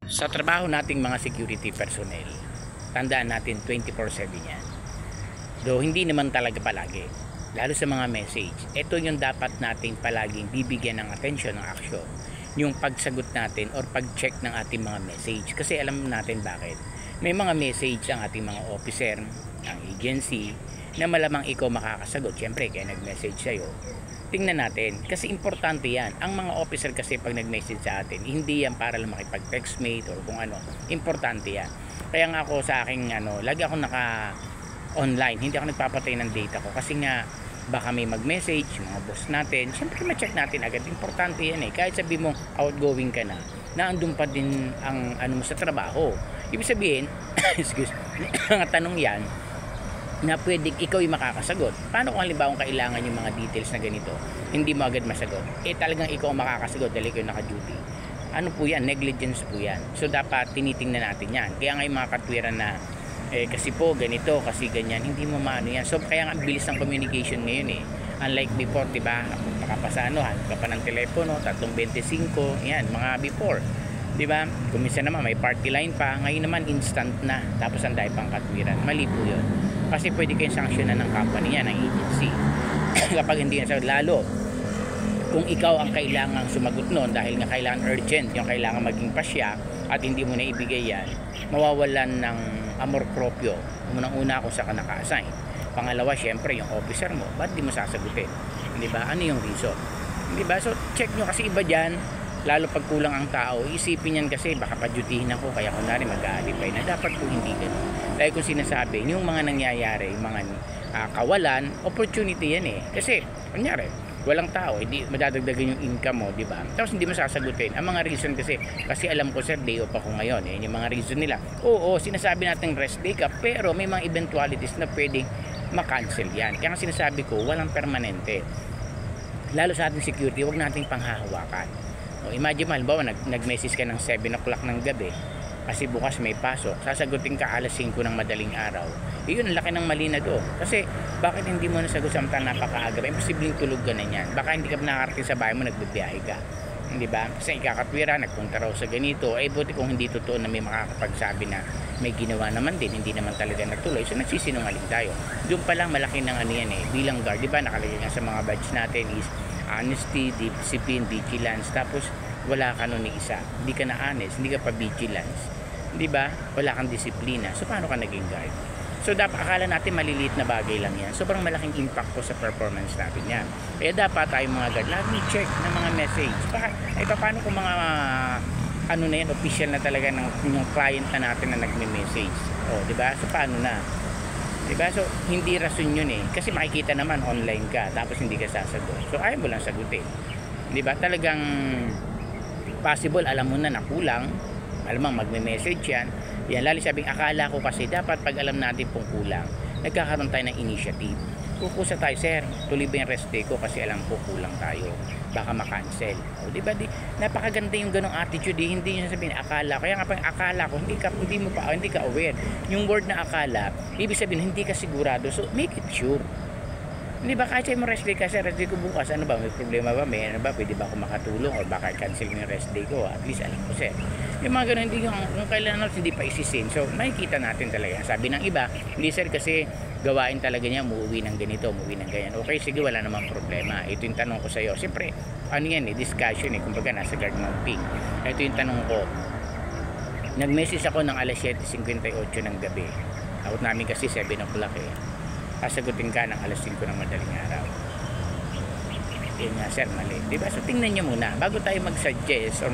Sa trabaho nating mga security personnel, tandaan natin 24/7 yan. Though hindi naman talaga palagi, lalo sa mga message, ito yung dapat nating palaging bibigyan ng atensyon ng aksyon, yung pagsagot natin or pag-check ng ating mga message. Kasi alam natin bakit. May mga message ang ating mga officer, ang agency, na malamang ikaw makakasagot. Siyempre, kaya nag-message sa'yo. Tingnan natin, kasi importante yan. Ang mga officer kasi pag nag-message sa atin, hindi yan para lang makipag-textmate or kung ano. Importante yan. Kaya nga ako sa aking lagi ako naka-online. Hindi ako nagpapatay ng data ko kasi nga baka may mag-message, mga boss natin. Siyempre ma-check natin agad. Importante yan eh. Kahit sabi mo outgoing ka na andun pa din ang mo sa trabaho. Ibig sabihin, excuse, ang tanong yan, na pwedeng ikaw yung makakasagot. Paano kung halimbawa kailangan yung mga details na ganito, hindi mo agad masagot? Talagang ikaw ang makakasagot dahil ikaw yung naka-duty. Ano po yan? Negligence po yan. So dapat tinitingnan natin yan. Kaya nga yung mga katwiran na kasi po ganito, kasi ganyan, hindi mo maano yan. So kaya nga bilis ng communication ngayon eh. Unlike before, diba? Makapasano, hanap ka pa ng telepono, 325, yan, mga before. Diba? Kung minsan naman may party line pa, ngayon naman instant na. Tapos ang dahil pang katwiran. Mali po yun. Kasi pwede kayong sanksyonan ng company yan, ng agency. Kapag hindi na lalo kung ikaw ang kailangang sumagot noon dahil nga kailangan urgent, yung kailangan maging pasya at hindi mo na ibigay yan, mawawalan ng amor proprio. Unang-una kung saan ka naka-assign. Pangalawa, syempre, yung officer mo, ba't di mo sasagutin? Hindi ba? Ano yung reason? Hindi ba? So, check nyo kasi iba dyan, lalo pag kulang ang tao, isipin yan kasi baka padyutihin ako, kaya kunwari mag-aalipay na dapat po hindi ganun. Dahil kung sinasabi, yung mga nangyayari, yung mga kawalan, opportunity yan eh. Kasi, kunyari, walang tao, hindi madadagdagan yung income mo, di ba? Tapos hindi mo sasagutin. Ang mga reason kasi alam ko sir, day off ako ngayon. Yung mga reason nila. Oo, sinasabi natin rest day ka, pero may mga eventualities na pwedeng makancel yan. Kaya nga sinasabi ko, walang permanente. Lalo sa ating security, huwag nating panghahawakan. O, imagine mo, halimbawa, nag-message ka ng 7 o'clock ng gabi, kasi bukas may pasok, sasagutin ka alas 5 ng madaling araw. Yun, laki ng mali na doon. Kasi, bakit hindi mo nasagot samtang napakaaga? Imposibleng tulog ka na yan. Baka hindi ka nakarating sa bahay mo, nagbibiyahe ka. Hindi ba? Kasi ikakatwira, nagpunta raw sa ganito. Buti kung hindi totoo na may makakapagsabi na may ginawa naman din, hindi naman talaga natuloy. So, nagsisinungaling tayo. Doon pa lang malaki ng yan eh. Bilang guard, di ba? Nakalagay nga sa mga badge natin is honesty, discipline, vigilance. Tapos, wala ka nun ni isa. Hindi ka na honest, hindi ka pa vigilance. Di ba? Wala kang disiplina. So, paano ka naging guard? So, dapat akala natin maliliit na bagay lang yan. Sobrang malaking impact po sa performance natin yan. Kaya dapat tayo mga guard, lagi check ng mga message. Paano kung mga na yan, official na talaga ng yung client na natin na nagme-message. O, di ba? So, paano na? Diba? So, hindi rason yun eh. Kasi makikita naman online ka, tapos hindi ka sasagot. So, ayaw mo lang sagutin. Diba? Talagang possible, alam mo na kulang. Alam mo, magme-message yan. Yan, lalo sabing, akala ko kasi dapat pag alam natin pong kulang, nagkakaroon tayo ng initiative. Kukusa tayo, sir, tuloy ba yung rest day ko kasi alam ko kulang tayo. Baka makancel. O, diba? Napakaganda yung ganong attitude. Hindi nyo sabihin, akala. Kaya nga pang akala ko, hindi ka aware. Yung word na akala, ibig sabihin, hindi ka sigurado. So, make it sure. Hindi ba, kahit sa'yo mo rest day kasi rest day ko bukas, ano ba, may problema ba? May ano ba, pwede ba ako makatulong or baka cancel yung rest day ko? At least alam ko, sir. Yung mga ganun, kung kailan natin hindi pa isisin. So, makikita natin talaga. Sabi ng iba, hindi sir kasi gawain talaga niya, umuwi ng ganito, umuwi ng ganyan. Okay, sige, wala namang problema. Ito yung tanong ko sa'yo. Siyempre, ano yan eh, discussion eh, kumbaga nasa guard mounting. Ito yung tanong ko. Nag-message ako ng alas 7:58 ng gabi. Out namin kasi 7 o'clock eh. Sasagutin ka ng alas 5 ng madaling araw. Yun nga sir, mali. Diba? So tingnan nyo muna. Bago tayo mag-suggest or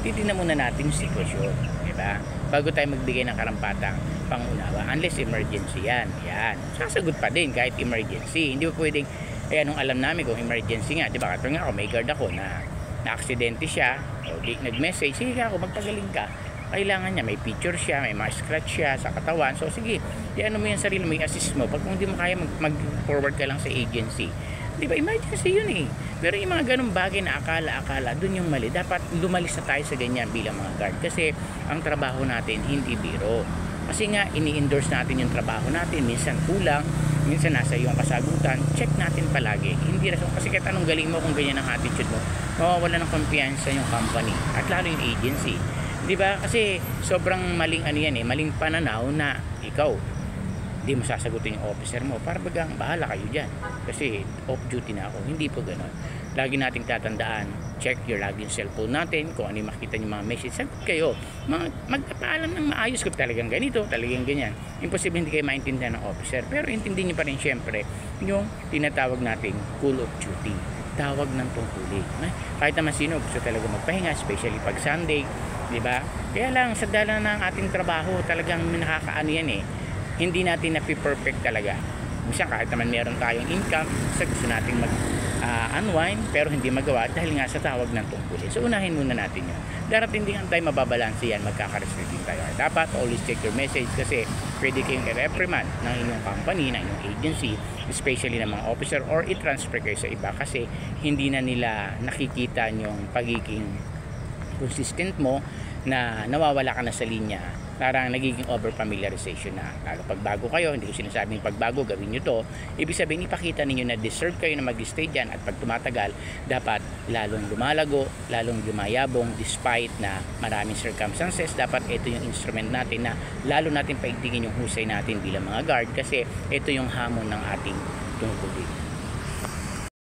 titingnan muna natin yung sitwasyon. Diba? Bago tayo magbigay ng karampatang pangunawa. Unless emergency yan. Yan. Sasagot pa din kahit emergency. Hindi pa pwedeng, anong alam namin kung emergency nga. Diba? Katong nga ako, may guard ako na aksidente siya. O nag-message, sige ako, magpagaling ka. Kailangan niya, may picture siya, may mga scratch siya sa katawan. So sige, ano mo yung sarili mo, i-assist mo. Pag kung hindi mo kaya, mag-forward ka lang sa agency. Di ba, emergency yun eh. Pero yung mga ganung bagay na akala, dun yung mali. Dapat lumalis na tayo sa ganyan bilang mga guard. Kasi ang trabaho natin, hindi biro. Kasi nga, ini-endorse natin yung trabaho natin. Minsan kulang, minsan nasa iyong kasagutan. Check natin palagi. Hindi rason. Kasi kahit anong galing mo kung ganyan ang attitude mo, mawawala ng kumpiyansa yung company. At lalo yung agency. Di ba? Kasi sobrang maling ano yan maling pananaw na ikaw di mo sasagutin yung officer mo para bagang bahala kayo dyan kasi off duty na ako. Hindi po gano'n. Lagi nating tatandaan, check your lagi yung cellphone natin, kung ano yung makita yung mga message, sagot kayo, magpapaalam ng maayos kung talagang ganito, talagang ganyan. Imposible hindi kayo maintindihan ng officer, pero intindihin nyo pa rin syempre yung tinatawag nating call of duty, tawag ng tungkulin. Kahit naman sino gusto talaga magpahinga, especially pag Sunday, di ba? Kaya lang sa dala ng ating trabaho talagang nakakaano yan hindi natin na-perfect talaga. Minsan kahit naman meron tayong income, gusto natin unwind pero hindi magawa dahil nga sa tawag ng tungkulin. So unahin muna natin yun. Darating din ang time mababalanse yan, magkaka-restrict din tayo. Dapat always check your message kasi pwede kayong i-reprimand ng inyong company, ng inyong agency, especially ng mga officer, or i-transfer kayo sa iba kasi hindi na nila nakikita yung pagiging consistent mo na nawawala ka na sa linya. Parang nagiging over familiarization na. Lalo pag bago kayo, hindi ko sinasabing pag bago gawin nyo to, ibig sabihin ipakita ninyo na deserve kayo na mag-stay dyan, at pag tumatagal dapat lalong lumalago, lalong lumayabong despite na maraming circumstances. Dapat ito yung instrument natin na lalo natin paigtingin yung husay natin bilang mga guard kasi ito yung hamon ng ating tungkulin.